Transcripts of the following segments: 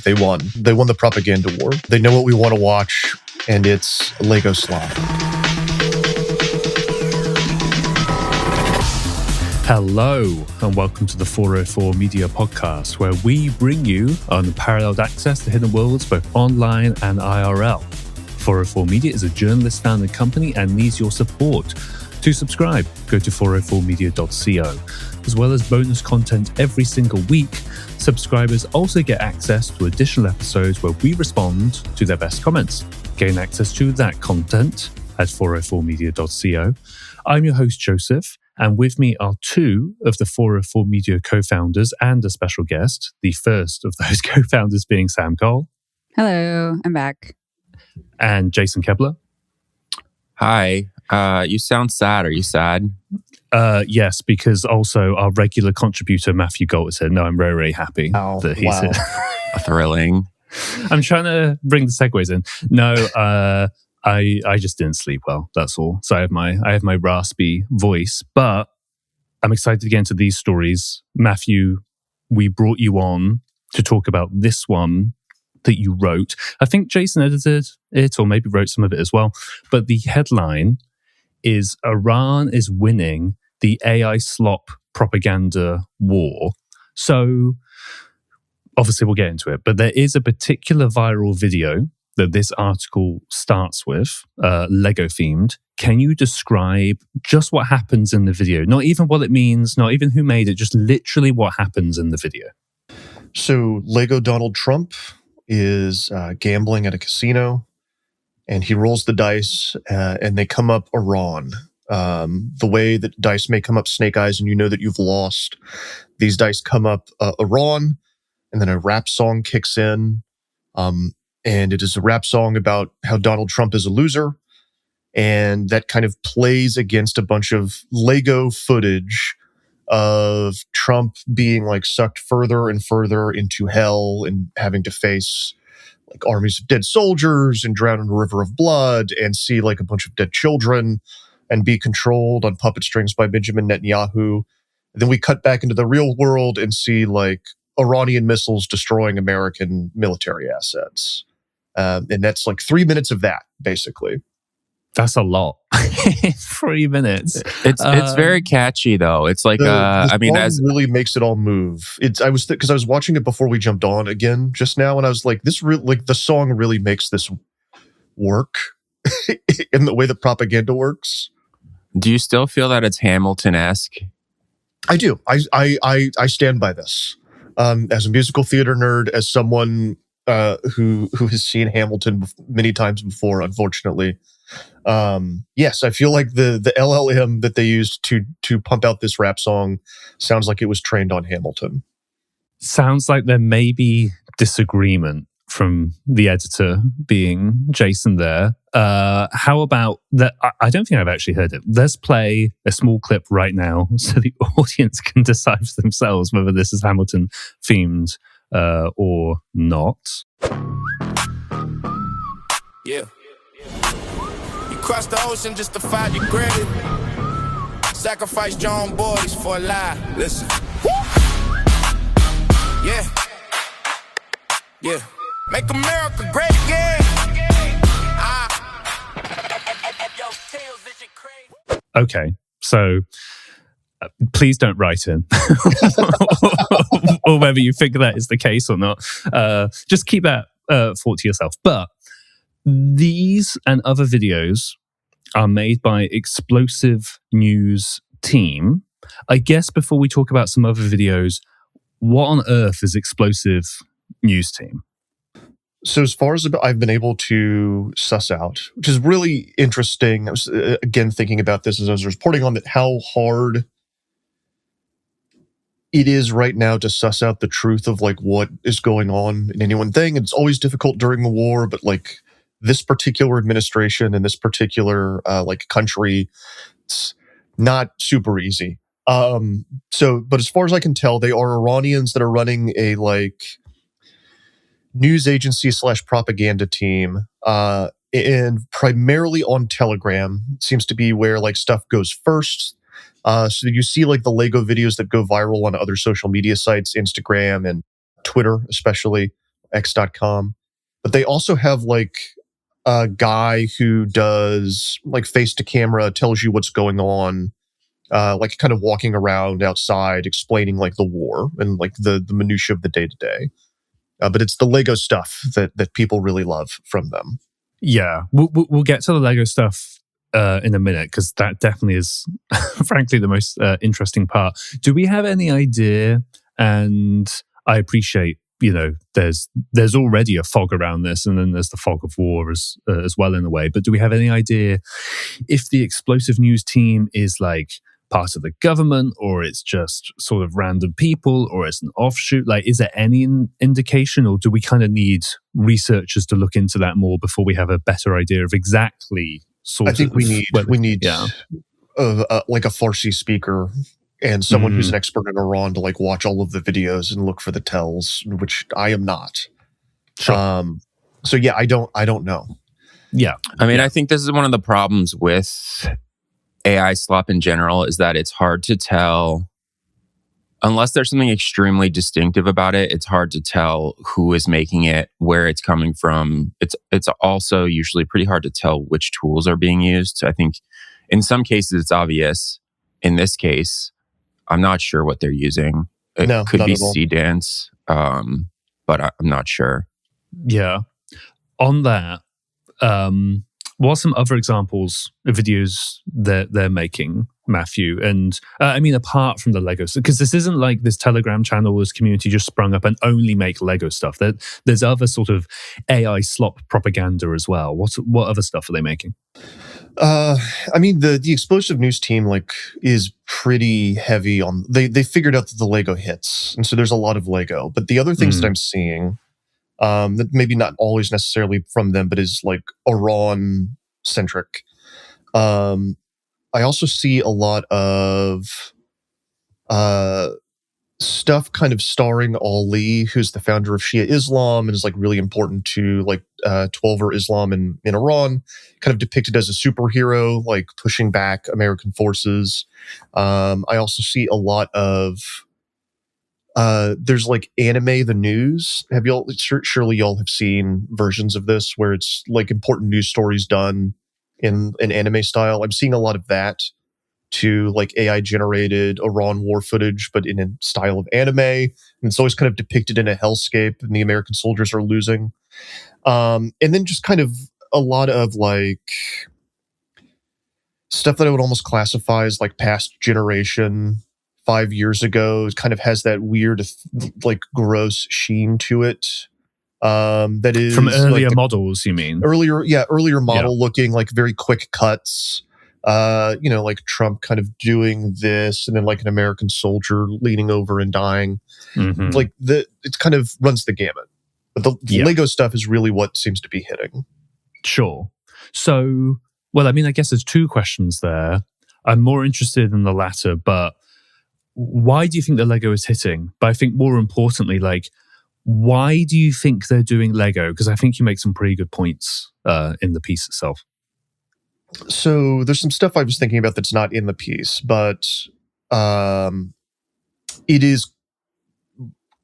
They won. They won the propaganda war. They know what we want to watch, and it's Lego Slop. Hello, and welcome to the 404 Media Podcast, where we bring you unparalleled access to hidden worlds, both online and IRL. 404 Media is a journalist-founded company and needs your support. To subscribe, go to 404media.co. As well as bonus content every single week, subscribers also get access to additional episodes where we respond to their best comments. Gain access to that content at 404media.co. I'm your host, Joseph, and with me are two of the 404 Media co-founders and a special guest, the first of those co-founders being Sam Cole. Hello, I'm back. And Jason Kebler. Hi. You sound sad. Are you sad? Yes, because also our regular contributor, Matthew Gold, said, no, I'm very, very happy that he's here. Thrilling. I'm trying to bring the segues in. No, I just didn't sleep well. That's all. So I have my raspy voice, but I'm excited to get into these stories. Matthew, we brought you on to talk about this one that you wrote. I think Jason edited it, or maybe wrote some of it as well. But the headline is Iran is winning the AI slop propaganda war. So obviously we'll get into it, but there is a particular viral video that this article starts with, Lego themed. Can you describe just what happens in the video? Not even what it means, not even who made it, just literally what happens in the video. So Lego Donald Trump is gambling at a casino, and he rolls the dice, and they come up Iran. The way that dice may come up snake eyes and you know that you've lost, these dice come up Iran, and then a rap song kicks in. And it is a rap song about how Donald Trump is a loser. And that kind of plays against a bunch of Lego footage of Trump being like sucked further and further into hell and having to face like armies of dead soldiers and drown in a river of blood and see like a bunch of dead children and be controlled on puppet strings by Benjamin Netanyahu. And then we cut back into the real world and see like Iranian missiles destroying American military assets. And that's like 3 minutes of that, basically. That's a lot. 3 minutes. It's very catchy though. It's like the really makes it all move. Because I was watching it before we jumped on again just now, and I was like, the song really makes this work in the way that propaganda works. Do you still feel that it's Hamilton-esque? I do. I stand by this. As a musical theater nerd, as someone who has seen Hamilton many times before, unfortunately. Yes, I feel like the LLM that they used to pump out this rap song sounds like it was trained on Hamilton. Sounds like there may be disagreement from the editor, being Jason there. How about that? I don't think I've actually heard it. Let's play a small clip right now so the audience can decide for themselves whether this is Hamilton themed or not. Yeah. You crossed the ocean just to find your granted. Sacrificed your own boys for a lie. Listen. Yeah. Yeah. Make America great again. Okay, so please don't write in, or whether you think that is the case or not. Just keep that thought to yourself. But these and other videos are made by Explosive News Team. I guess before we talk about some other videos, what on earth is Explosive News Team? So as far as I've been able to suss out, which is really interesting, I was again thinking about this as I was reporting on it, how hard it is right now to suss out the truth of like what is going on in any one thing. It's always difficult during the war, but like this particular administration and this particular like country, it's not super easy. But as far as I can tell, they are Iranians that are running a like news agency / propaganda team, and primarily on Telegram. It seems to be where like stuff goes first. So you see like the Lego videos that go viral on other social media sites, Instagram and Twitter especially, x.com. But they also have like a guy who does like face to camera, tells you what's going on, like kind of walking around outside explaining like the war and like the minutia of the day to day. But it's the Lego stuff that people really love from them. Yeah, we'll get to the Lego stuff in a minute, because that definitely is, frankly, the most interesting part. Do we have any idea? And I appreciate, there's already a fog around this, and then there's the fog of war as well in a way. But do we have any idea if the explosive news team is like part of the government, or it's just sort of random people, or it's an offshoot? Like, is there any indication, or do we kind of need researchers to look into that more before we have a better idea of exactly sort of? I think we need like a Farsi speaker and someone who's an expert in Iran to like watch all of the videos and look for the tells, which I am not. Sure. So yeah, I don't know. Yeah. I mean, I think this is one of the problems with AI slop in general, is that it's hard to tell, unless there's something extremely distinctive about it. It's hard to tell who is making it, where it's coming from. It's also usually pretty hard to tell which tools are being used. I think in some cases it's obvious. In this case, I'm not sure what they're using. It could be C-Dance, but I'm not sure. Yeah. On that, what are some other examples of videos that they're making, Matthew? And I mean, apart from the Lego, because this isn't like this Telegram channel, this community just sprung up and only make Lego stuff. There's other sort of AI slop propaganda as well. What other stuff are they making? I mean, the explosive news team like is pretty heavy on. They figured out that the Lego hits, and so there's a lot of Lego. But the other things that I'm seeing, that maybe not always necessarily from them, but is like Iran centric. I also see a lot of stuff kind of starring Ali, who's the founder of Shia Islam and is like really important to like 12er Islam in Iran, kind of depicted as a superhero, like pushing back American forces. I also see a lot of there's like Anime the News. Have y'all, surely y'all have seen versions of this where it's like important news stories done in an anime style. I'm seeing a lot of that, to like AI generated Iran war footage, but in a style of anime. And it's always kind of depicted in a hellscape, and the American soldiers are losing. And then just kind of a lot of like stuff that I would almost classify as like past generation 5 years ago. It kind of has that weird, like gross sheen to it. That is from earlier like models, you mean? Earlier model looking, like very quick cuts. Like Trump kind of doing this, and then like an American soldier leaning over and dying. Like it kind of runs the gamut. But the Lego stuff is really what seems to be hitting. Sure. So, well, I mean, I guess there's two questions there. I'm more interested in the latter, but why do you think the Lego is hitting? But I think more importantly, like, why do you think they're doing Lego? Because I think you make some pretty good points in the piece itself. So there's some stuff I was thinking about that's not in the piece, but it is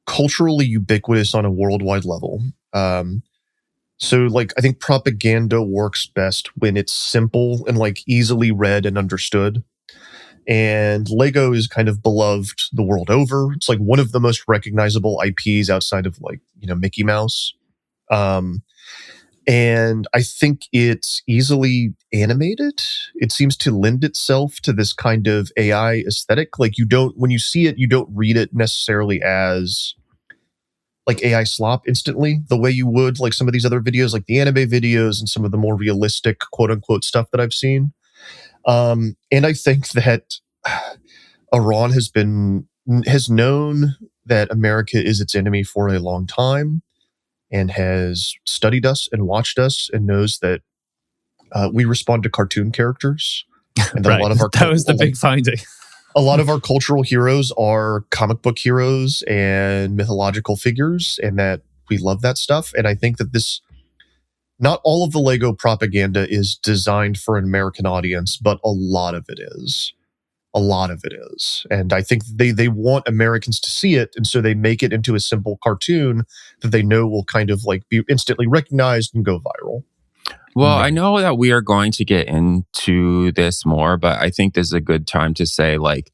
culturally ubiquitous on a worldwide level. So like, I think propaganda works best when it's simple and like easily read and understood. And Lego is kind of beloved the world over. It's like one of the most recognizable IPs outside of like, Mickey Mouse. And I think it's easily animated. It seems to lend itself to this kind of AI aesthetic. Like when you see it, you don't read it necessarily as like AI slop instantly, the way you would like some of these other videos, like the anime videos and some of the more realistic quote unquote stuff that I've seen. And I think that Iran has known that America is its enemy for a long time, and has studied us and watched us and knows that we respond to cartoon characters. And that right. A lot of our that was the big finding. A lot of our cultural heroes are comic book heroes and mythological figures, and that we love that stuff. And I think that not all of the Lego propaganda is designed for an American audience, but a lot of it is. A lot of it is. And I think they want Americans to see it, and so they make it into a simple cartoon that they know will kind of like be instantly recognized and go viral. Well, I know that we are going to get into this more, but I think this is a good time to say, like,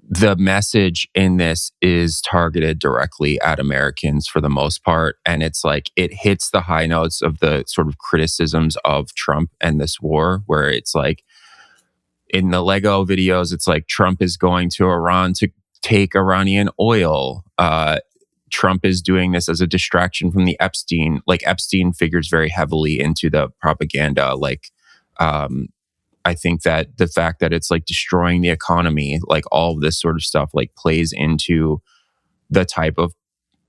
the message in this is targeted directly at Americans for the most part. And it's like, it hits the high notes of the sort of criticisms of Trump and this war, where it's like, in the Lego videos, it's like Trump is going to Iran to take Iranian oil. Trump is doing this as a distraction from the Epstein. Like, Epstein figures very heavily into the propaganda. Like, I think that the fact that it's like destroying the economy, like all of this sort of stuff, like plays into the type of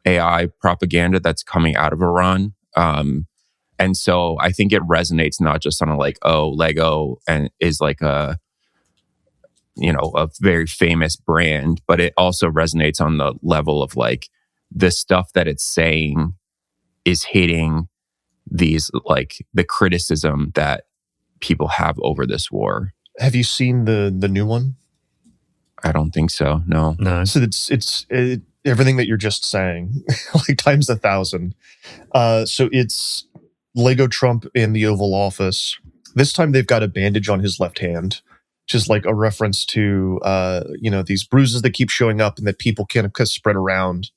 AI propaganda that's coming out of Iran. And so I think it resonates not just on a like, oh, Lego and is like a, you know, a very famous brand, but it also resonates on the level of like the stuff that it's saying is hitting these, like the criticism that people have over this war. Have you seen the new one? I don't think so. No. So it's everything that you're just saying, like times 1,000. So it's Lego Trump in the Oval Office. This time they've got a bandage on his left hand, which is like a reference to these bruises that keep showing up and that people kind of spread around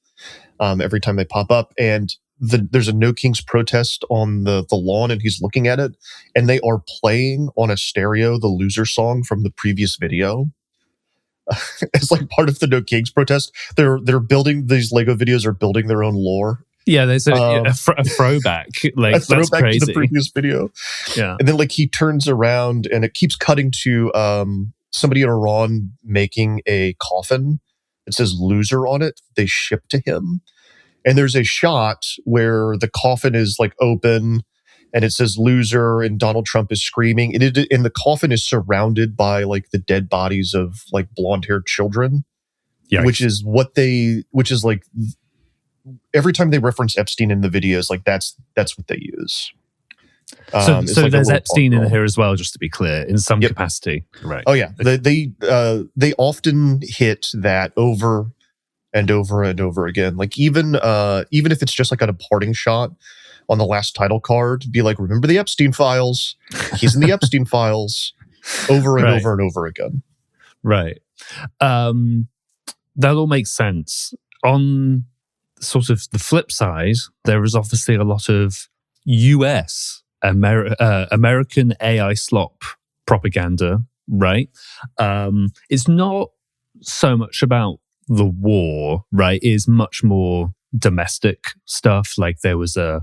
every time they pop up. And there's a No Kings protest on the lawn, and he's looking at it, and they are playing on a stereo the Loser song from the previous video. It's like part of the No Kings protest. They're building these Lego videos are building their own lore. Yeah, there's a throwback, like a throwback that's crazy. to the previous video. Yeah, and then like he turns around, and it keeps cutting to somebody in Iran making a coffin. It says "Loser" on it. They ship to him. And there's a shot where the coffin is like open and it says "Loser" and Donald Trump is screaming. And the coffin is surrounded by like the dead bodies of like blonde-haired children. Yikes. which is like every time they reference Epstein in the videos, like that's what they use. So like there's Epstein in here as well, just to be clear, in some capacity. Right. Oh yeah. They often hit that over and over and over again. Like even if it's just like a parting shot on the last title card, be like, remember the Epstein files? He's in the Epstein files over and over and over again. Right. That all makes sense. On sort of the flip side, there is obviously a lot of US American AI slop propaganda, right? It's not so much about the war, right? It is much more domestic stuff. Like there was a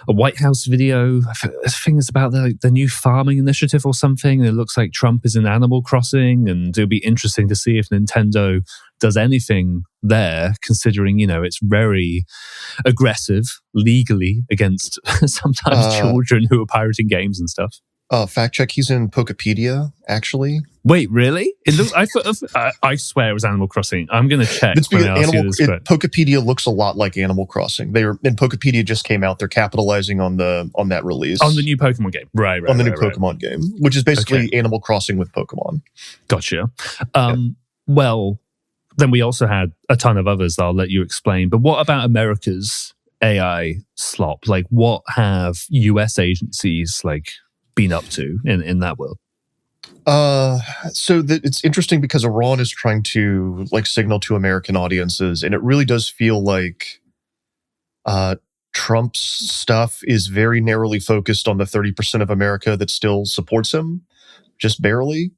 White House video, I think it's about the new farming initiative or something. It looks like Trump is in Animal Crossing, and it'll be interesting to see if Nintendo does anything there, considering, it's very aggressive legally against sometimes children who are pirating games and stuff. Fact check, he's in Pokepedia, actually. Wait, really? It looks. I swear it was Animal Crossing. I'm going to check. Pokepedia looks a lot like Animal Crossing. Pokepedia just came out. They're capitalizing on that release. On the new Pokemon game. Right. On the new Pokemon game, which is basically Animal Crossing with Pokemon. Gotcha. Well, then we also had a ton of others that I'll let you explain. But what about America's AI slop? Like, what have US agencies been up to in that world? It's interesting because Iran is trying to signal to American audiences, and it really does feel like Trump's stuff is very narrowly focused on the 30% of America that still supports him, just barely.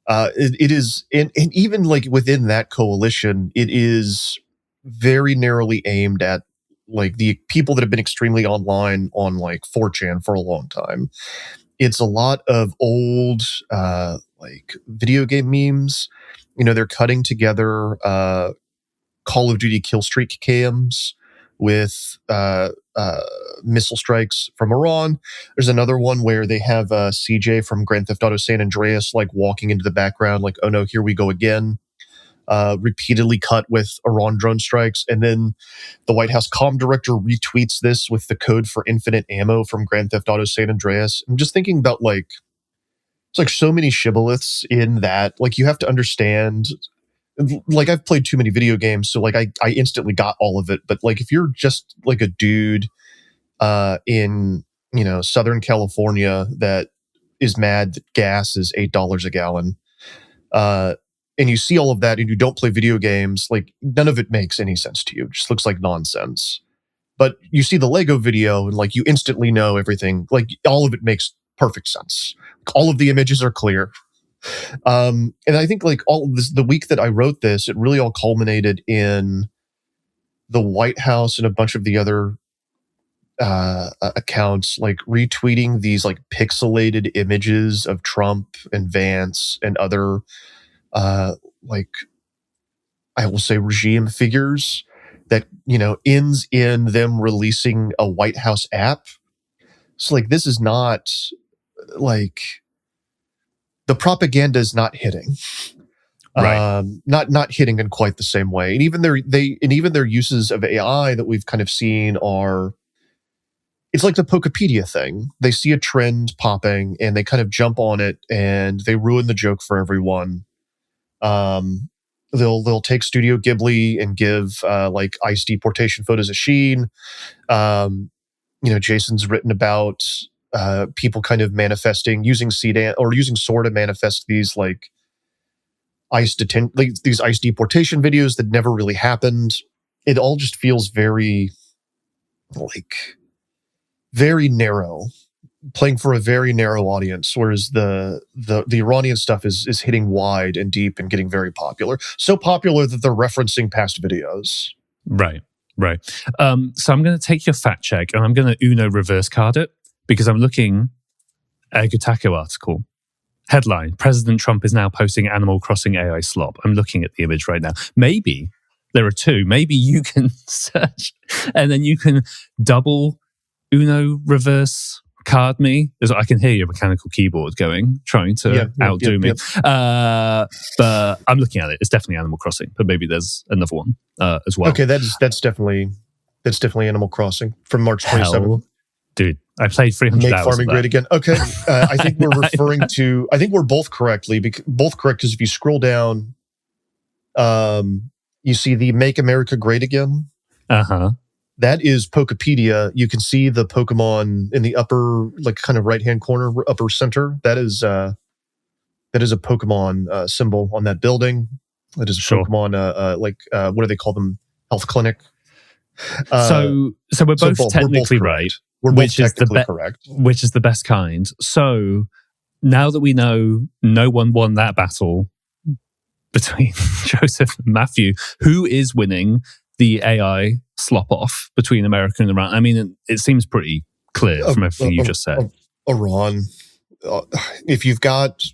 It is, and even within that coalition, it is very narrowly aimed at the people that have been extremely online on 4chan for a long time. It's a lot of old video game memes. They're cutting together Call of Duty kill streak cams with missile strikes from Iran. There's another one where they have CJ from Grand Theft Auto San Andreas walking into the background oh no, here we go again. Repeatedly cut with Iran drone strikes. And then the White House comm director retweets this with the code for infinite ammo from Grand Theft Auto San Andreas. I'm just thinking about it's like so many shibboleths in that. Like, you have to understand, like, I've played too many video games, so like I instantly got all of it. But like, if you're just like a dude in, you know, Southern California that is mad that gas is $8 a gallon, and you see all of that and you don't play video games, like, none of it makes any sense to you. It just looks like nonsense. But you see the Lego video and like you instantly know everything. Like, all of it makes perfect sense. All of the images are clear. And I think like all of this, the week that I wrote this, it really all culminated in the White House and a bunch of the other accounts like retweeting these like pixelated images of Trump and Vance and other like, I will say, regime figures that, you know, ends in them releasing a White House app. So like, this is not like, the propaganda is not hitting. Right. Not hitting in quite the same way. And even their uses of AI that we've kind of seen are, it's like the Pokepedia thing. They see a trend popping and they kind of jump on it and they ruin the joke for everyone. They'll take Studio Ghibli and give like ICE deportation photos of Sheen. You know, Jason's written about people kind of manifesting, using CDAN or using SOAR to manifest these like these ICE deportation videos that never really happened. It all just feels very like very narrow, playing for a very narrow audience, whereas the Iranian stuff is hitting wide and deep and getting very popular. So popular that they're referencing past videos. Right. So I'm going to take your fact check and I'm going to Uno reverse card it because I'm looking at a Kotaku article. Headline: President Trump is now posting Animal Crossing AI slop. I'm looking at the image right now. Maybe there are two. Maybe you can search and then you can double Uno reverse card me. I can hear your mechanical keyboard going, trying to outdo me. But I'm looking at it. It's definitely Animal Crossing, but maybe there's another one as well. Okay, that's definitely Animal Crossing from March 27th. Dude, I played 300 Make hours farming of that. great again. Okay, I think we're referring to. I think we're both correct because if you scroll down, you see the "Make America Great Again." That is Pokepedia. You can see the Pokemon in the upper, like, kind of right-hand corner, upper center. That is a Pokemon symbol on that building. That is a Pokemon, what do they call them? Health clinic. So we're both technically right. We're both technically correct. Which is the best kind. So now that we know no one won that battle between Joseph and Matthew, who is winning the AI slop off between America and Iran? I mean, it seems pretty clear from everything you just said. Iran. If you've got,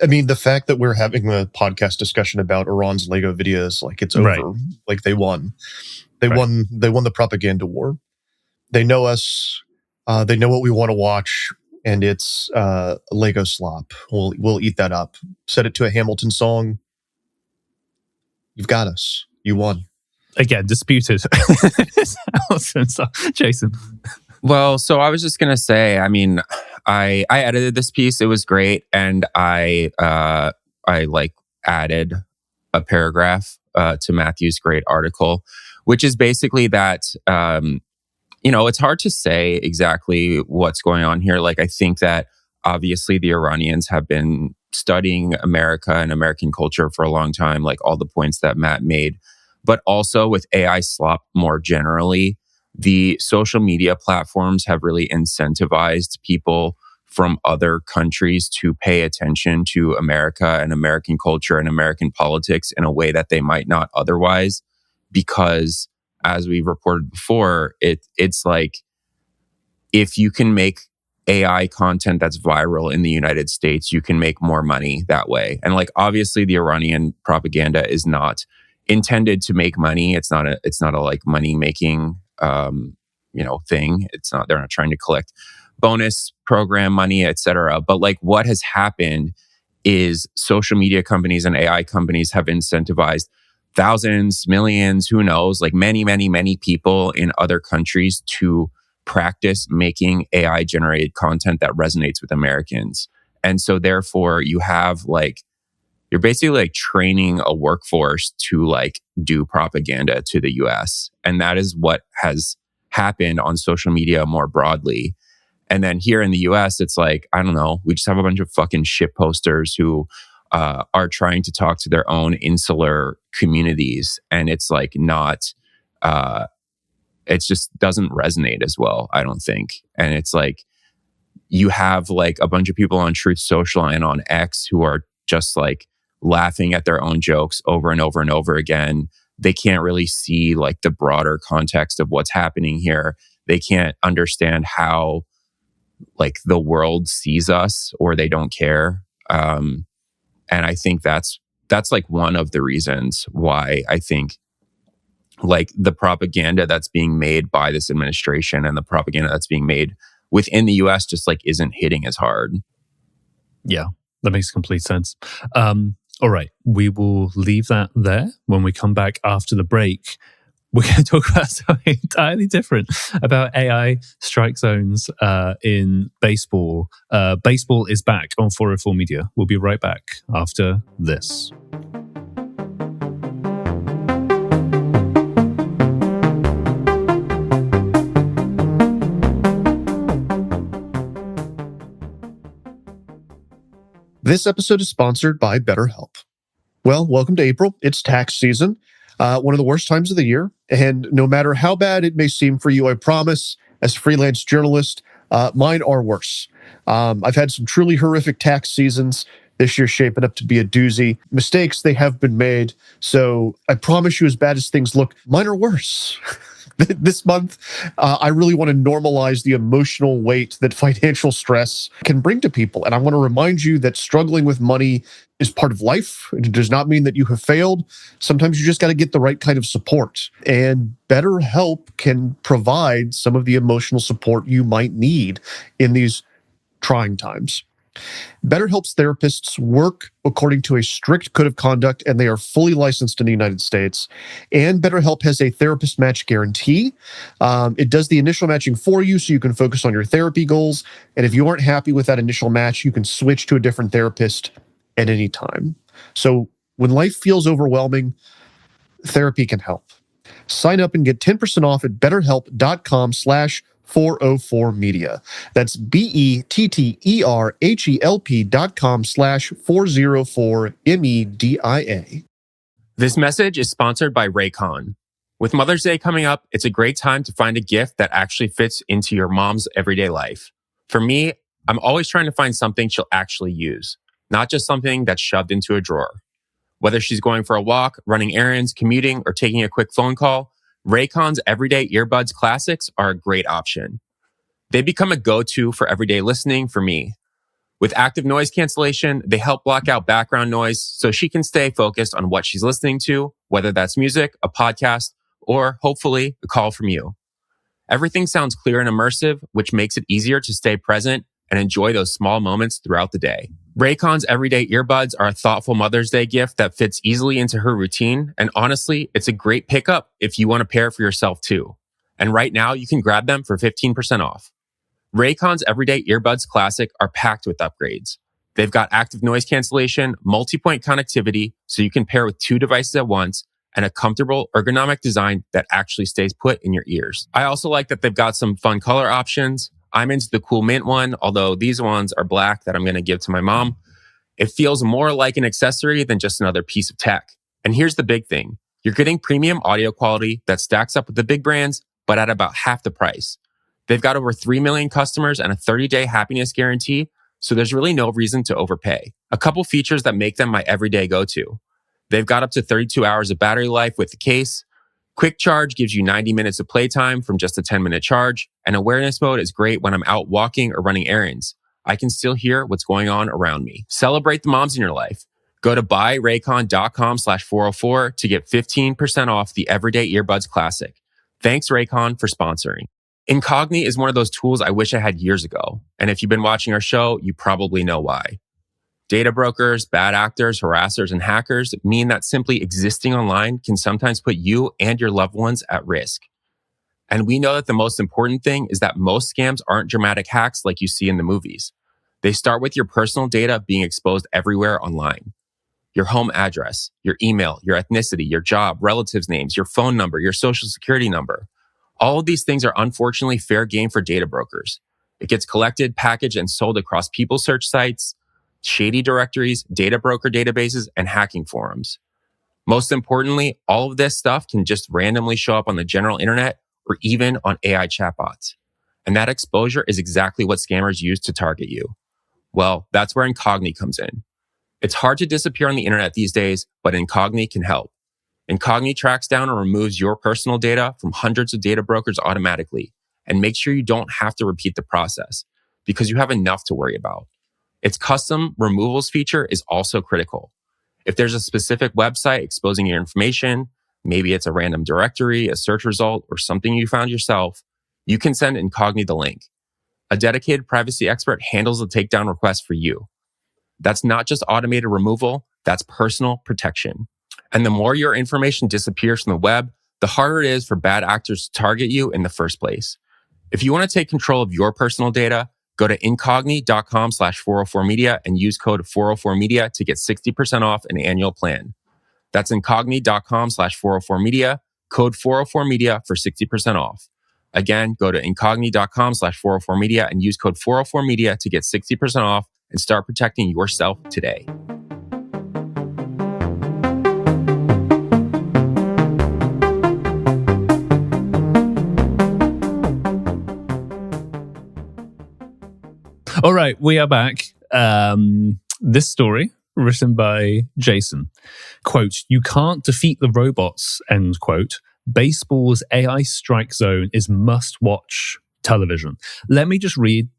I mean, the fact that we're having a podcast discussion about Iran's Lego videos, like, it's over. Right. Like, they won. They won the propaganda war. They know us. They know what we want to watch, and it's Lego slop. We'll eat that up. Set it to a Hamilton song. You've got us. You won. Again, disputed. Jason. Well, so I was just going to say, I mean, I edited this piece. It was great. And I like added a paragraph to Matthew's great article, which is basically that, it's hard to say exactly what's going on here. Like, I think that obviously the Iranians have been studying America and American culture for a long time, like all the points that Matt made. But also with AI slop more generally, the social media platforms have really incentivized people from other countries to pay attention to America and American culture and American politics in a way that they might not otherwise. Because, as we've reported before, it's like, if you can make AI content that's viral in the United States, you can make more money that way. And like, obviously the Iranian propaganda is not intended to make money. It's not a like money making thing. They're not trying to collect bonus program money, etc. But like, what has happened is social media companies and AI companies have incentivized thousands, millions, who knows, like many, many, many people in other countries to practice making AI generated content that resonates with Americans. And so therefore you have like, you're basically like training a workforce to like do propaganda to the US. And that is what has happened on social media more broadly. And then here in the US, it's like, I don't know, we just have a bunch of fucking shit posters who are trying to talk to their own insular communities. And it's like not, it just doesn't resonate as well, I don't think. And it's like, you have like a bunch of people on Truth Social and on X who are just like laughing at their own jokes over and over and over again. They can't really see like the broader context of what's happening here. They can't understand how like the world sees us, or they don't care. And I think that's like one of the reasons why I think like the propaganda that's being made by this administration and the propaganda that's being made within the US just like isn't hitting as hard. Yeah, that makes complete sense. All right, we will leave that there. When we come back after the break, we're going to talk about something entirely different, about AI strike zones in baseball. Baseball is back on 404 Media. We'll be right back after this. This episode is sponsored by BetterHelp. Well, welcome to April. It's tax season, one of the worst times of the year. And no matter how bad it may seem for you, I promise, as a freelance journalist, mine are worse. I've had some truly horrific tax seasons. This year's shaping up to be a doozy. Mistakes, they have been made. So I promise you, as bad as things look, mine are worse. This month, I really want to normalize the emotional weight that financial stress can bring to people. And I want to remind you that struggling with money is part of life. It does not mean that you have failed. Sometimes you just got to get the right kind of support. And BetterHelp can provide some of the emotional support you might need in these trying times. BetterHelp's therapists work according to a strict code of conduct, and they are fully licensed in the United States. And BetterHelp has a therapist match guarantee. It does the initial matching for you so you can focus on your therapy goals. And if you aren't happy with that initial match, you can switch to a different therapist at any time. So when life feels overwhelming, therapy can help. Sign up and get 10% off at betterhelp.com/404media. That's BETTERHELP.com/404MEDIA. This message is sponsored by Raycon. With Mother's Day coming up, it's a great time to find a gift that actually fits into your mom's everyday life. For me, I'm always trying to find something she'll actually use, not just something that's shoved into a drawer. Whether she's going for a walk, running errands, commuting, or taking a quick phone call, Raycon's Everyday Earbuds Classics are a great option. They become a go-to for everyday listening for me. With active noise cancellation, they help block out background noise so she can stay focused on what she's listening to, whether that's music, a podcast, or hopefully a call from you. Everything sounds clear and immersive, which makes it easier to stay present and enjoy those small moments throughout the day. Raycon's Everyday Earbuds are a thoughtful Mother's Day gift that fits easily into her routine. And honestly, it's a great pickup if you want to pair for yourself too. And right now you can grab them for 15% off. Raycon's Everyday Earbuds Classic are packed with upgrades. They've got active noise cancellation, multi-point connectivity, so you can pair with 2 devices at once, and a comfortable ergonomic design that actually stays put in your ears. I also like that they've got some fun color options. I'm into the cool mint one, although these ones are black that I'm going to give to my mom. It feels more like an accessory than just another piece of tech. And here's the big thing. You're getting premium audio quality that stacks up with the big brands, but at about half the price. They've got over 3 million customers and a 30-day happiness guarantee, so there's really no reason to overpay. A couple features that make them my everyday go-to. They've got up to 32 hours of battery life with the case. Quick charge gives you 90 minutes of playtime from just a 10-minute charge, and awareness mode is great when I'm out walking or running errands. I can still hear what's going on around me. Celebrate the moms in your life. Go to buyraycon.com/404 to get 15% off the Everyday Earbuds Classic. Thanks, Raycon, for sponsoring. Incogni is one of those tools I wish I had years ago, and if you've been watching our show, you probably know why. Data brokers, bad actors, harassers, and hackers mean that simply existing online can sometimes put you and your loved ones at risk. And we know that the most important thing is that most scams aren't dramatic hacks like you see in the movies. They start with your personal data being exposed everywhere online. Your home address, your email, your ethnicity, your job, relatives' names, your phone number, your social security number. All of these things are unfortunately fair game for data brokers. It gets collected, packaged, and sold across people search sites, shady directories, data broker databases, and hacking forums. Most importantly, all of this stuff can just randomly show up on the general internet or even on AI chatbots. And that exposure is exactly what scammers use to target you. Well, that's where Incogni comes in. It's hard to disappear on the internet these days, but Incogni can help. Incogni tracks down and removes your personal data from hundreds of data brokers automatically and makes sure you don't have to repeat the process because you have enough to worry about. Its custom removals feature is also critical. If there's a specific website exposing your information, maybe it's a random directory, a search result, or something you found yourself, you can send Incogni the link. A dedicated privacy expert handles the takedown request for you. That's not just automated removal, that's personal protection. And the more your information disappears from the web, the harder it is for bad actors to target you in the first place. If you want to take control of your personal data, go to incogni.com/404media and use code 404media to get 60% off an annual plan. That's incogni.com/404media, code 404media for 60% off. Again, go to incogni.com/404media and use code 404media to get 60% off and start protecting yourself today. All right, we are back. This story, written by Jason. Quote, "You can't defeat the robots," end quote. "Baseball's AI strike zone is must-watch television." Let me just read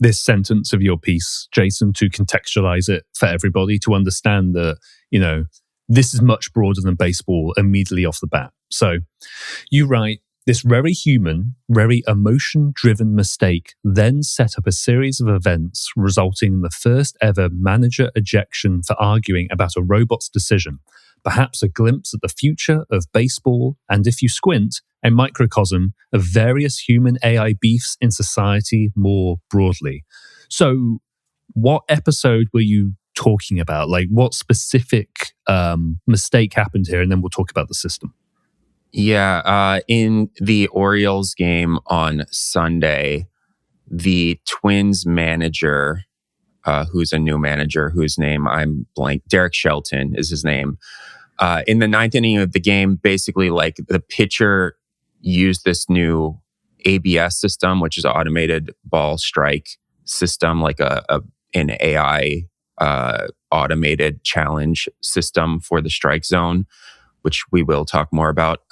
this sentence of your piece, Jason, to contextualize it for everybody to understand that, this is much broader than baseball immediately off the bat. So you write, "This very human, very emotion-driven mistake then set up a series of events resulting in the first ever manager ejection for arguing about a robot's decision, perhaps a glimpse at the future of baseball, and if you squint, a microcosm of various human AI beefs in society more broadly." So what episode were you talking about? Like, what specific mistake happened here? And then we'll talk about the system. Yeah, in the Orioles game on Sunday, the Twins manager, who's a new manager, whose name I'm blank, Derek Shelton is his name. In the ninth inning of the game, basically, like, the pitcher used this new ABS system, which is an automated ball strike system, like an AI automated challenge system for the strike zone, which we will talk more about.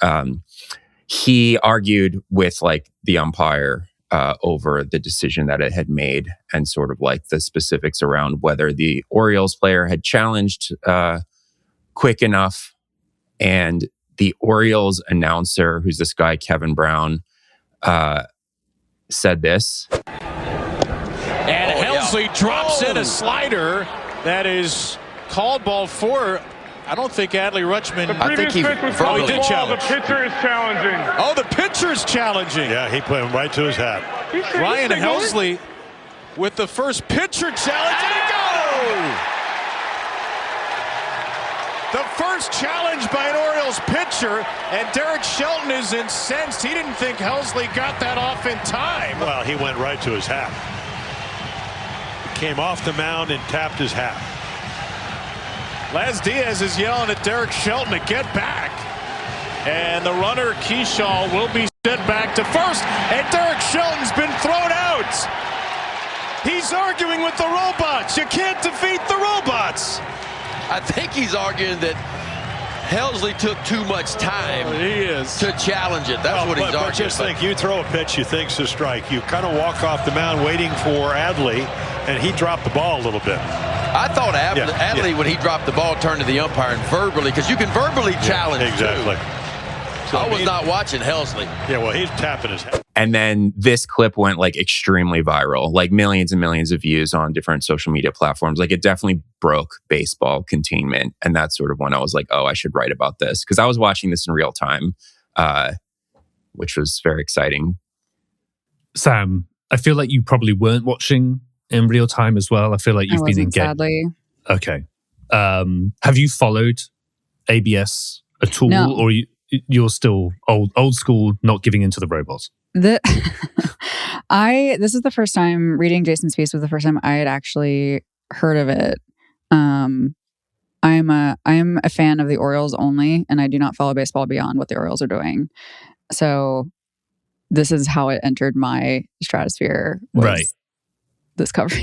He argued with the umpire over the decision that it had made and sort of the specifics around whether the Orioles player had challenged quick enough. And the Orioles announcer, who's this guy, Kevin Brown, said this. And Helsley drops in a slider that is called ball 4. I don't think Adley Rutschman. I think he did challenge. The pitcher is challenging. Oh, the pitcher's challenging. Yeah, he put him right to his hat. Ryan Helsley with the first pitcher challenge. And it go! The first challenge by an Orioles pitcher, and Derek Shelton is incensed. He didn't think Helsley got that off in time. Well, he went right to his hat. He came off the mound and tapped his hat. Les Diaz is yelling at Derek Shelton to get back. And the runner, Keyshaw, will be sent back to first. And Derek Shelton's been thrown out. He's arguing with the robots. You can't defeat the robots. I think he's arguing that Helsley took too much time to challenge it. That's what he's arguing. But just think, you throw a pitch you think's a strike. You kind of walk off the mound waiting for Adley, and he dropped the ball a little bit. I thought Adley, when he dropped the ball, turned to the umpire and verbally, because you can verbally challenge exactly. too. So I was not watching Helsley. Yeah, well, he's tapping his head. And then this clip went extremely viral, millions and millions of views on different social media platforms. It definitely broke baseball containment. And that's sort of when I was like, oh, I should write about this. Because I was watching this in real time, which was very exciting. Sam, I feel like you probably weren't watching in real time as well? I feel like you've been in game. Sadly. Okay. Have you followed ABS at all, No. or you're still old school, not giving into the robots? This is the first time reading Jason's piece. Was the first time I had actually heard of it. I'm a fan of the Orioles only, and I do not follow baseball beyond what the Orioles are doing. So this is how it entered my stratosphere. Right. This cover.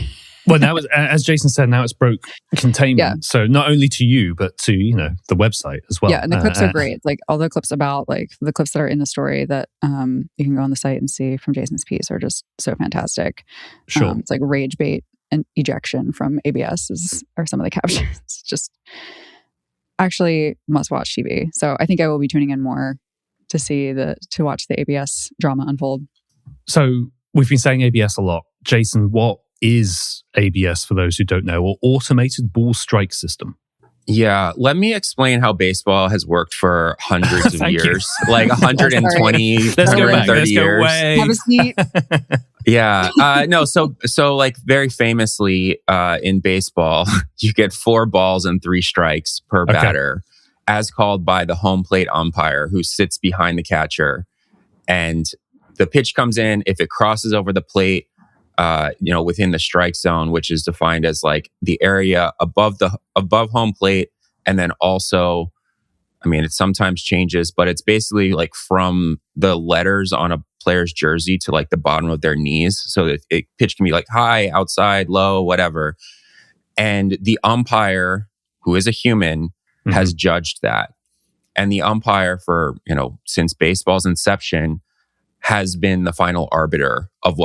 Well, now, as Jason said, now it's broke containment. Yeah. So not only to you, but to, the website as well. Yeah, and the clips are great. Like all the clips about the clips that are in the story that you can go on the site and see from Jason's piece are just so fantastic. Sure. It's like rage bait and ejection from ABS are some of the captions. Just actually must watch TV. So I think I will be tuning in more to watch the ABS drama unfold. So we've been saying ABS a lot. Jason, what is ABS for those who don't know, or automated ball strike system? Yeah, let me explain how baseball has worked for hundreds of years, like 120, Let's go back. 130 Let's go years. way. Have a seat. Yeah, no. So like very famously in baseball, you get 4 balls and 3 strikes per batter, as called by the home plate umpire, who sits behind the catcher, and the pitch comes in. If it crosses over the plate, within the strike zone, which is defined as like the area above home plate, and then also, it sometimes changes, but it's basically like from the letters on a player's jersey to like the bottom of their knees. So that pitch can be like high, outside, low, whatever. And the umpire, who is a human, has judged that. And the umpire for, since baseball's inception, has been the final arbiter of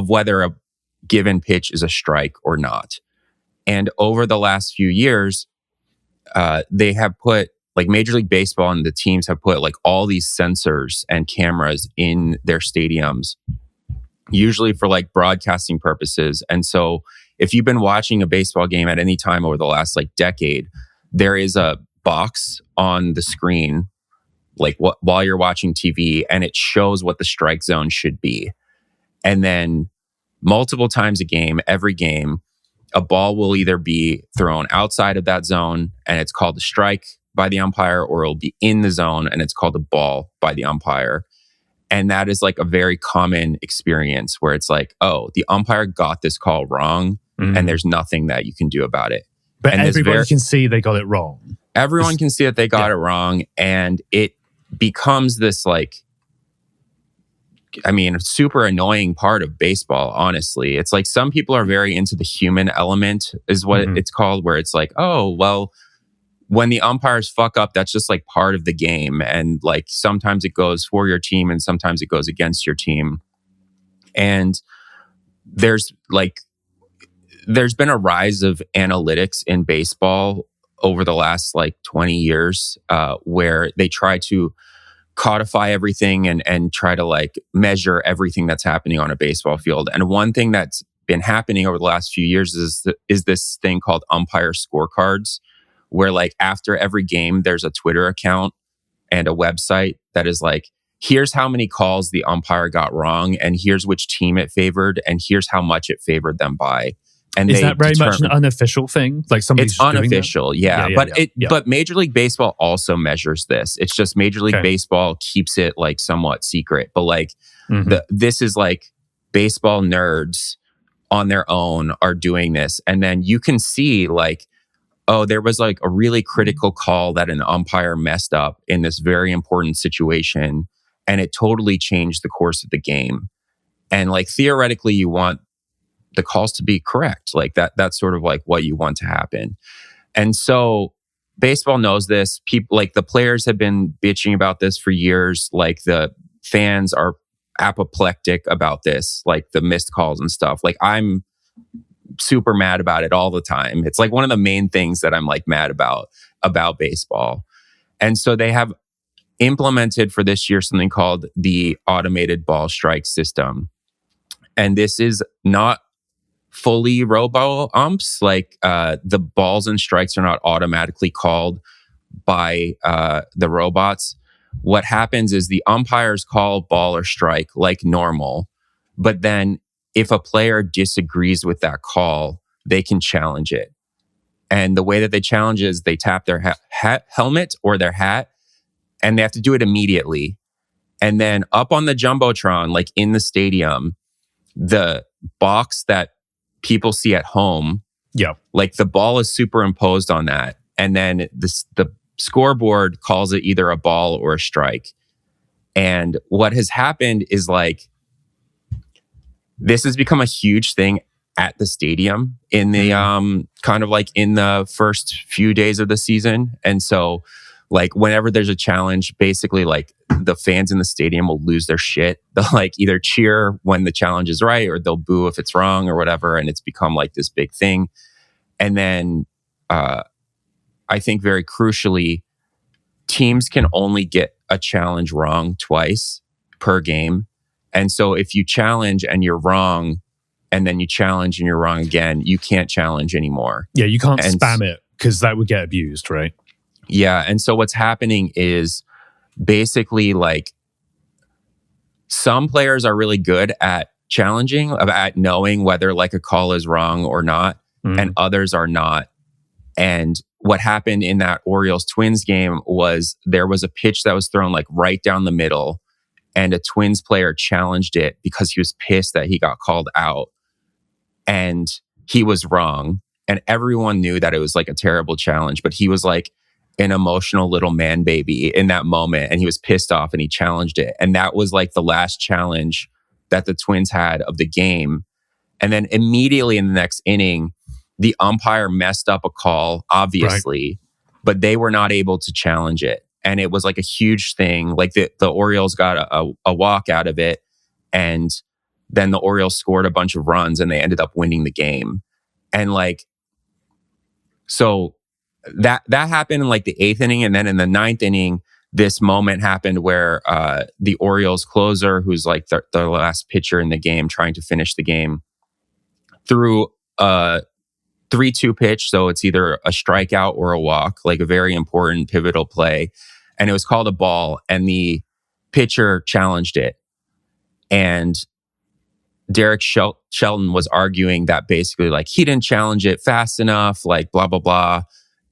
whether a given pitch is a strike or not. And over the last few years, they have put, like Major League Baseball and the teams have put like all these sensors and cameras in their stadiums, usually for like broadcasting purposes. And so if you've been watching a baseball game at any time over the last like decade, there is a box on the screen while you're watching TV, and it shows what the strike zone should be. And then multiple times a game, every game, a ball will either be thrown outside of that zone and it's called a strike by the umpire, or it'll be in the zone and it's called a ball by the umpire. And that is like a very common experience where it's like, oh, the umpire got this call wrong and there's nothing that you can do about it. But and everybody can see they got it wrong. Everyone can see that they got it wrong, and it becomes this super annoying part of baseball, honestly. It's like some people are very into the human element, is what it's called, where it's like, oh, well, when the umpires fuck up, that's just like part of the game. And like sometimes it goes for your team and sometimes it goes against your team. And there's been a rise of analytics in baseball over the last 20 years, where they try to codify everything and try to measure everything that's happening on a baseball field. And one thing that's been happening over the last few years is this thing called umpire scorecards, where after every game, there's a Twitter account and a website that is here's how many calls the umpire got wrong, and here's which team it favored, and here's how much it favored them by. And is that very much an unofficial thing? It's unofficial, but Major League Baseball also measures this. It's just Major League Baseball keeps it somewhat secret. But this is baseball nerds on their own are doing this, and then you can see oh, there was a really critical call that an umpire messed up in this very important situation, and it totally changed the course of the game. And theoretically, you want the calls to be correct. That's sort of what you want to happen. And so baseball knows this. People the players have been bitching about this for years. The fans are apoplectic about this, the missed calls and stuff. I'm super mad about it all the time. It's one of the main things that I'm mad about baseball. And so they have implemented for this year something called the automated ball strike system. And this is not fully robo umps. The balls and strikes are not automatically called by the robots. What happens is the umpires call ball or strike like normal, but then if a player disagrees with that call, they can challenge it. And the way that they challenge is they tap their helmet or their hat, and they have to do it immediately. And then up on the Jumbotron, like in the stadium, the box that people see at home, like the ball is superimposed on that. And then the scoreboard calls it either a ball or a strike. And what has happened is like, this has become a huge thing at the stadium in the kind of like in the first few days of the season. And so like whenever there's a challenge, basically like the fans in the stadium will lose their shit. They'll like either cheer when the challenge is right or they'll boo if it's wrong or whatever. And it's become like this big thing. And then I think very crucially, teams can only get a challenge wrong twice per game. And so if you challenge and you're wrong, and then you challenge and you're wrong again, you can't challenge anymore. Yeah, you can't spam it because that would get abused, right? Yeah, and so what's happening is basically like some players are really good at challenging, at knowing whether like a call is wrong or not, and others are not. And what happened in that Orioles-Twins game was there was a pitch that was thrown like right down the middle, and a Twins player challenged it because he was pissed that he got called out. And he was wrong. And everyone knew that it was like a terrible challenge, but he was like an emotional little man baby in that moment. And he was pissed off and he challenged it. And that was like the last challenge that the Twins had of the game. And then immediately in the next inning, the umpire messed up a call, obviously, but they were not able to challenge it. And it was like a huge thing. Like the Orioles got a walk out of it. And then the Orioles scored a bunch of runs and they ended up winning the game. And like, so that happened in like the 8th inning. And then in the 9th inning, this moment happened where the Orioles closer, who's like the last pitcher in the game, trying to finish the game, threw a 3-2 pitch. So it's either a strikeout or a walk, like a very important pivotal play. And it was called a ball, and the pitcher challenged it. And Derek Shelton was arguing that basically like he didn't challenge it fast enough, like blah, blah, blah.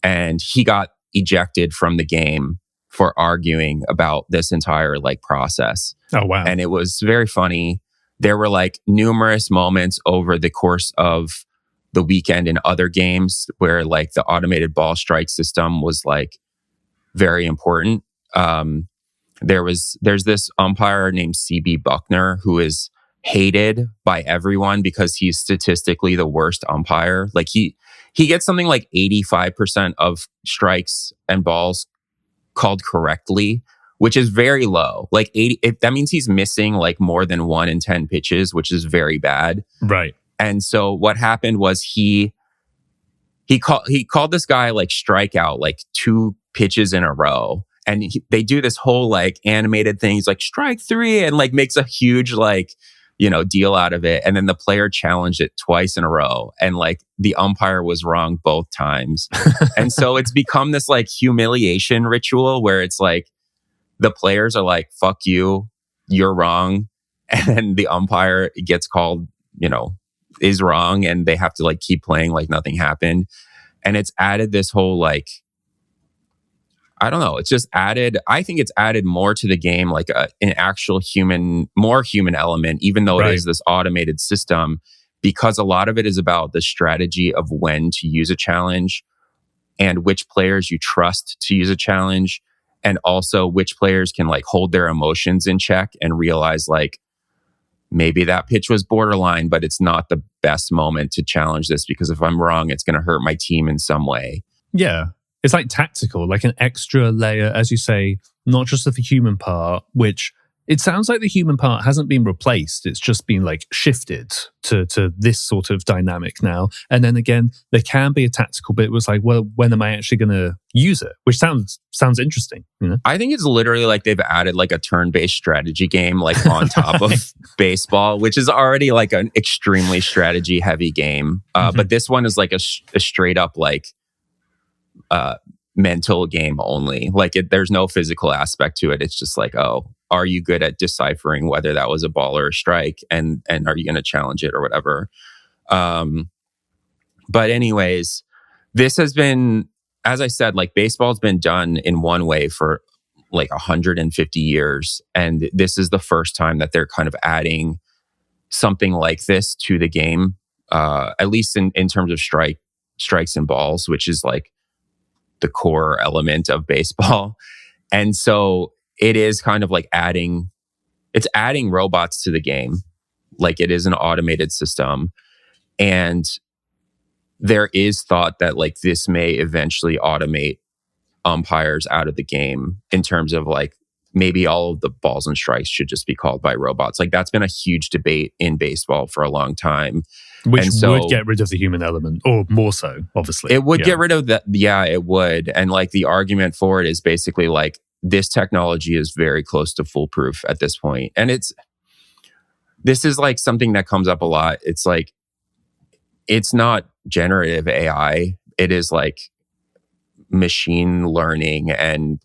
And he got ejected from the game for arguing about this entire like process. Oh, wow. And it was very funny. There were like numerous moments over the course of the weekend in other games where like the automated ball strike system was like very important. There's this umpire named CB Buckner who is hated by everyone because he's statistically the worst umpire. Like he gets something like 85% of strikes and balls called correctly, which is very low. Like 80, that means he's missing like more than 1 in 10 pitches, which is very bad. Right. And so what happened was he called this guy like strikeout like 2 pitches in a row. And they do this whole like animated thing. He's like strike 3 and like makes a huge like, deal out of it. And then the player challenged it twice in a row. And like the umpire was wrong both times. And so it's become this like humiliation ritual where it's like the players are like, fuck you, you're wrong. And then the umpire gets called, is wrong. And they have to like keep playing like nothing happened. And it's added this whole like, I don't know. It's just added, I think it's added more to the game, like an actual more human element, even though it is this automated system, because a lot of it is about the strategy of when to use a challenge and which players you trust to use a challenge. And also which players can like hold their emotions in check and realize like, maybe that pitch was borderline, but it's not the best moment to challenge this because if I'm wrong, it's going to hurt my team in some way. Yeah. It's like tactical, like an extra layer, as you say, not just of the human part, which it sounds like the human part hasn't been replaced. It's just been like shifted to this sort of dynamic now. And then again, there can be a tactical bit where it's like, well, when am I actually going to use it? Which sounds interesting. I think it's literally like they've added like a turn-based strategy game like on top of baseball, which is already like an extremely strategy heavy game. But this one is like a straight up like mental game only. Like there's no physical aspect to it. It's just like, oh, are you good at deciphering whether that was a ball or a strike, and are you going to challenge it or whatever? But anyways, this has been, as I said, like baseball's been done in one way for like 150 years. And this is the first time that they're kind of adding something like this to the game, at least in terms of strikes and balls, which is like the core element of baseball. And so it is kind of like adding robots to the game. Like it is an automated system. And there is thought that like this may eventually automate umpires out of the game in terms of like maybe all of the balls and strikes should just be called by robots. Like that's been a huge debate in baseball for a long time. Which would get rid of the human element, or more so, obviously. It would get rid of that. Yeah, it would. And like the argument for it is basically like this technology is very close to foolproof at this point. And this is like something that comes up a lot. It's like, it's not generative AI. It is like machine learning and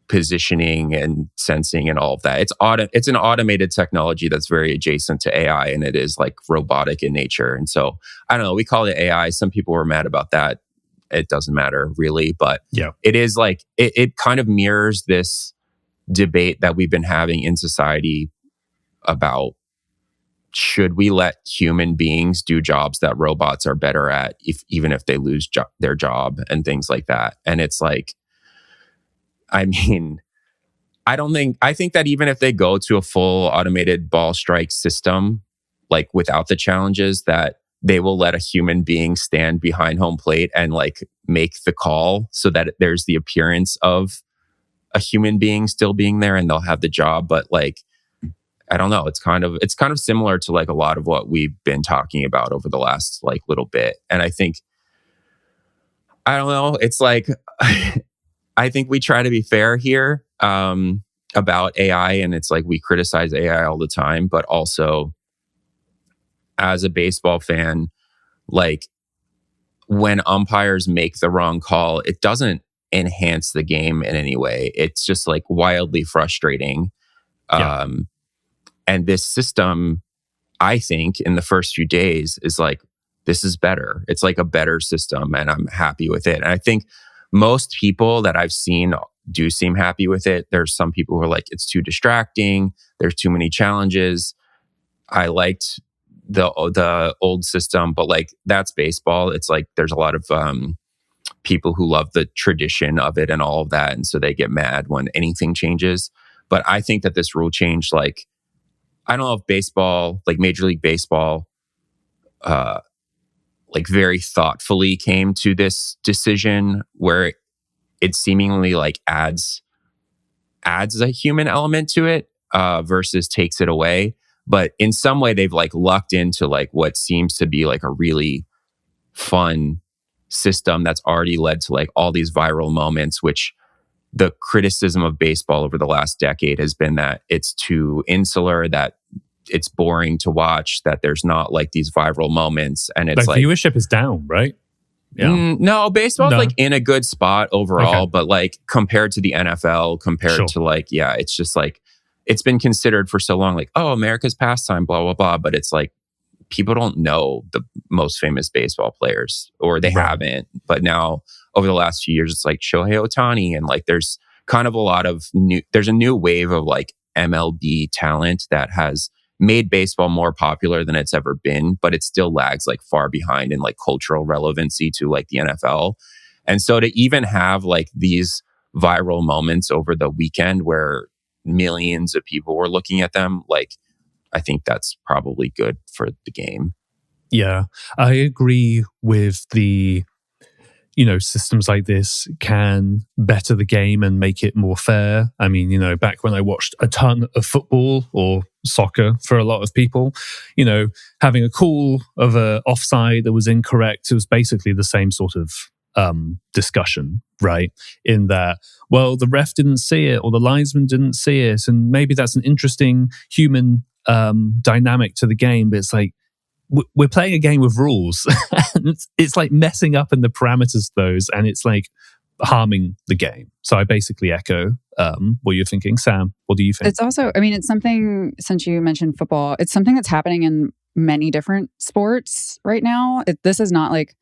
positioning and sensing and all of that. It's an automated technology that's very adjacent to AI, and it is like robotic in nature. And so I don't know, we call it AI. Some people were mad about that. It doesn't matter really, but it is like it kind of mirrors this debate that we've been having in society about should we let human beings do jobs that robots are better at, even if they lose their job and things like that. And it's like, I mean, I think that even if they go to a full automated ball strike system, like without the challenges, that they will let a human being stand behind home plate and like make the call so that there's the appearance of a human being still being there and they'll have the job. But like, I don't know. It's kind of similar to like a lot of what we've been talking about over the last like little bit. And I think, I don't know. It's like, I think we try to be fair here about AI, and it's like we criticize AI all the time, but also as a baseball fan, like when umpires make the wrong call, it doesn't enhance the game in any way. It's just like wildly frustrating. And this system, I think, in the first few days is like, this is better. It's like a better system, and I'm happy with it. And I think most people that I've seen do seem happy with it. There's some people who are like, it's too distracting. There's too many challenges. I liked the old system, but like that's baseball. It's like there's a lot of people who love the tradition of it and all of that, and so they get mad when anything changes. But I think that this rule change, like, I don't know if baseball, like Major League Baseball, like very thoughtfully came to this decision where it seemingly like adds a human element to it versus takes it away. But in some way, they've like lucked into like what seems to be like a really fun system that's already led to like all these viral moments, which the criticism of baseball over the last decade has been that it's too insular, that it's boring to watch, that there's not like these viral moments. And it's like viewership is down, right? Yeah. No, baseball's like in a good spot overall, but like compared to the NFL, to like, it's just like, it's been considered for so long, like, oh, America's pastime, blah, blah, blah. But it's like, people don't know the most famous baseball players, or they haven't. But now over the last few years, it's like Shohei Ohtani, and like there's kind of a lot of there's a new wave of like MLB talent that has made baseball more popular than it's ever been, but it still lags like far behind in like cultural relevancy to like the NFL. And so to even have like these viral moments over the weekend where millions of people were looking at them, like, I think that's probably good for the game. Yeah, I agree with the, systems like this can better the game and make it more fair. I mean, back when I watched a ton of football or soccer for a lot of people, having a call of a offside that was incorrect, it was basically the same sort of discussion, right? In that, well, the ref didn't see it or the linesman didn't see it. And maybe that's an interesting human dynamic to the game, but it's like, we're playing a game with rules. And it's like messing up in the parameters of those. And it's like, harming the game. So I basically echo what you're thinking. Sam, what do you think? It's also, I mean, it's something, since you mentioned football, it's something that's happening in many different sports right now. This is not like,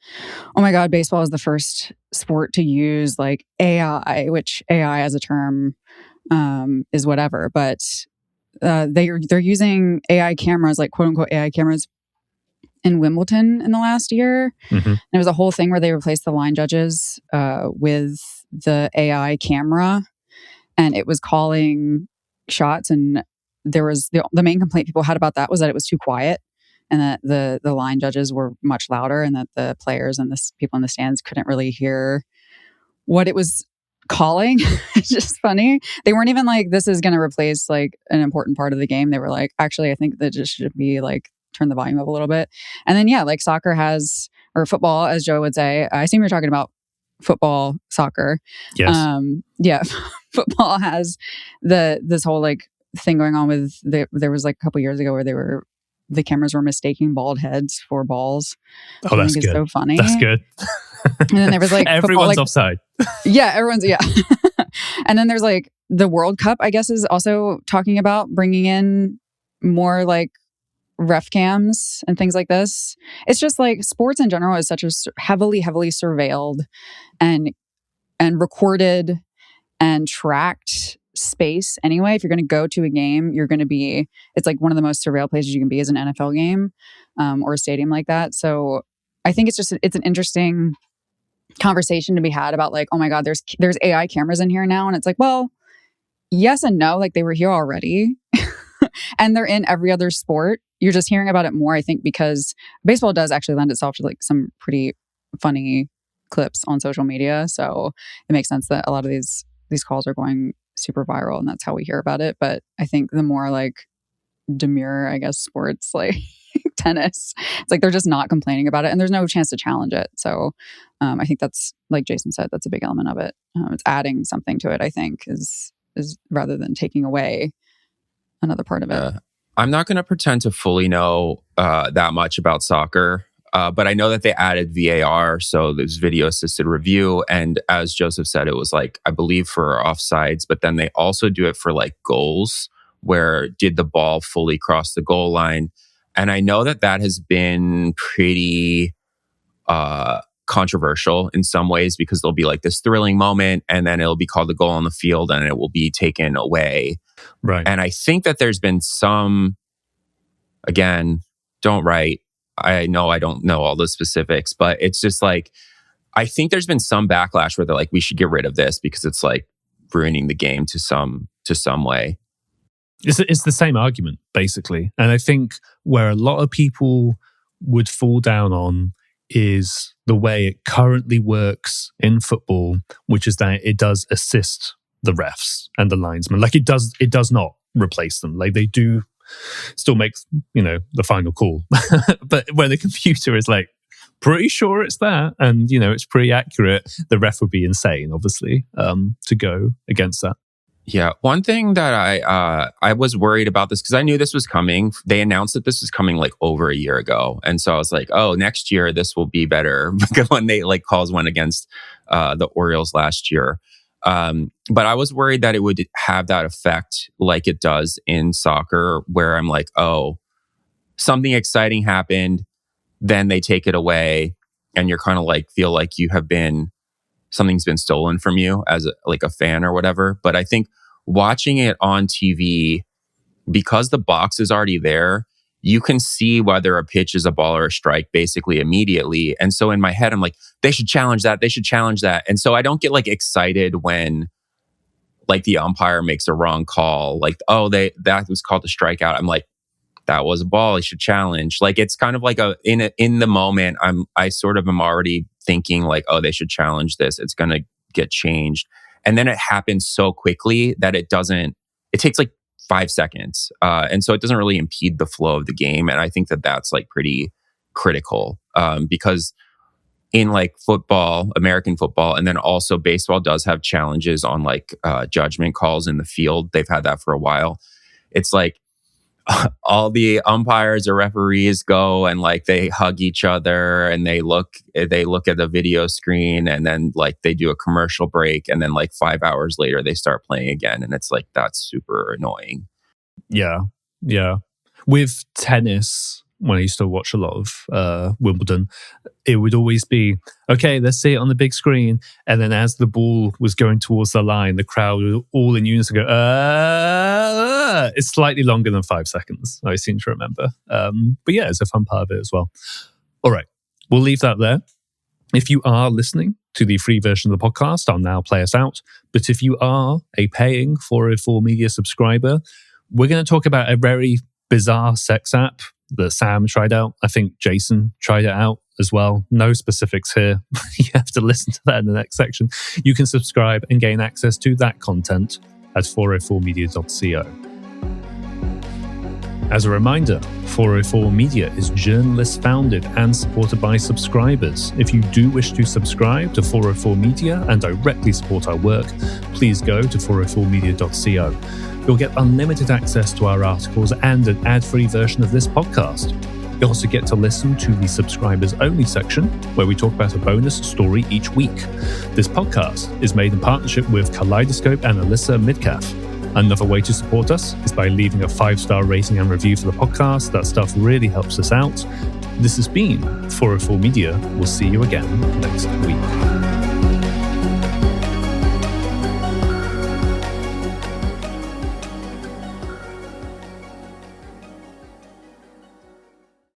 oh my God, baseball is the first sport to use like AI, which AI as a term is whatever, but they're using AI cameras, like quote unquote AI cameras, in Wimbledon in the last year. Mm-hmm. And there was a whole thing where they replaced the line judges with the AI camera, and it was calling shots. And there was the main complaint people had about that was that it was too quiet, and that the line judges were much louder, and that the players and the people in the stands couldn't really hear what it was calling. It's just funny. They weren't even like, this is going to replace like an important part of the game. They were like, actually, I think that just should be like, turn the volume up a little bit. And then, yeah, like soccer has, or football, as Joe would say. I assume you're talking about football, soccer. Yes. Yeah, football has this whole like thing going on with, there was like a couple years ago where the cameras were mistaking bald heads for balls. Oh, that's good. So funny. That's good. And then there was like everyone's football, like, offside. Yeah, everyone's, yeah. And then there's like the World Cup, I guess, is also talking about bringing in more like ref cams and things like this. It's just like sports in general is such a heavily surveilled and recorded and tracked space anyway. If you're going to go to a game, it's like one of the most surveilled places you can be is an NFL game or a stadium like that. So I think it's an interesting conversation to be had about like, oh my God, there's AI cameras in here now. And it's like, well, yes and no. Like they were here already and they're in every other sport. You're just hearing about it more, I think, because baseball does actually lend itself to like some pretty funny clips on social media. So it makes sense that a lot of these calls are going super viral, and that's how we hear about it. But I think the more like demure, I guess, sports like tennis, it's like they're just not complaining about it, and there's no chance to challenge it. So I think that's, like Jason said, that's a big element of it. It's adding something to it, I think, is rather than taking away another part of it. I'm not going to pretend to fully know that much about soccer, but I know that they added VAR, so there's video assisted review. And as Joseph said, it was like, I believe for offsides, but then they also do it for like goals, where did the ball fully cross the goal line? And I know that has been pretty controversial in some ways, because there'll be like this thrilling moment and then it'll be called the goal on the field and it will be taken away. Right. And I think that there's been some, again, don't write. I know I don't know all the specifics, but it's just like, I think there's been some backlash where they're like, we should get rid of this because it's like ruining the game to some way. It's the same argument, basically. And I think where a lot of people would fall down on is the way it currently works in football, which is that it does assist the refs and the linesmen. Like it does not replace them. Like they do still make, the final call. But when the computer is like, pretty sure it's that, and, it's pretty accurate, the ref would be insane, obviously, to go against that. Yeah, one thing that I was worried about this, because I knew this was coming. They announced that this was coming like over a year ago, and so I was like, "Oh, next year this will be better." Because when they like calls went against the Orioles last year, but I was worried that it would have that effect like it does in soccer, where I'm like, "Oh, something exciting happened, then they take it away, and you're kind of like feel like something's been stolen from you as a fan or whatever." But I think watching it on TV, because the box is already there, you can see whether a pitch is a ball or a strike basically immediately. And so in my head, I'm like, they should challenge that. They should challenge that. And so I don't get like excited when like the umpire makes a wrong call. Like, oh, that was called a strikeout. I'm like, that was a ball. He should challenge. Like, it's kind of like in the moment, I sort of am already thinking like, oh, they should challenge this. It's going to get changed. And then it happens so quickly that it takes like 5 seconds. And so it doesn't really impede the flow of the game. And I think that's like pretty critical because in like football, American football, and then also baseball does have challenges on like judgment calls in the field. They've had that for a while. It's like, all the umpires or referees go and like they hug each other and they look at the video screen, and then like they do a commercial break, and then like 5 hours later they start playing again, and it's like that's super annoying. Yeah. With tennis, when I used to watch a lot of Wimbledon, it would always be, okay, let's see it on the big screen. And then as the ball was going towards the line, the crowd would all in unison go, It's slightly longer than 5 seconds, I seem to remember. But yeah, it's a fun part of it as well. All right, we'll leave that there. If you are listening to the free version of the podcast, I'll now play us out. But if you are a paying 404 Media subscriber, we're going to talk about a very bizarre sex app that Sam tried out. I think Jason tried it out as well. No specifics here. You have to listen to that in the next section. You can subscribe and gain access to that content at 404media.co. As a reminder, 404 Media is journalist founded and supported by subscribers. If you do wish to subscribe to 404 Media and directly support our work, please go to 404media.co. You'll get unlimited access to our articles and an ad-free version of this podcast. You'll also get to listen to the subscribers only section, where we talk about a bonus story each week. This podcast is made in partnership with Kaleidoscope and Alyssa Midcalf. Another way to support us is by leaving a 5-star rating and review for the podcast. That stuff really helps us out. This has been 404 Media. We'll see you again next week.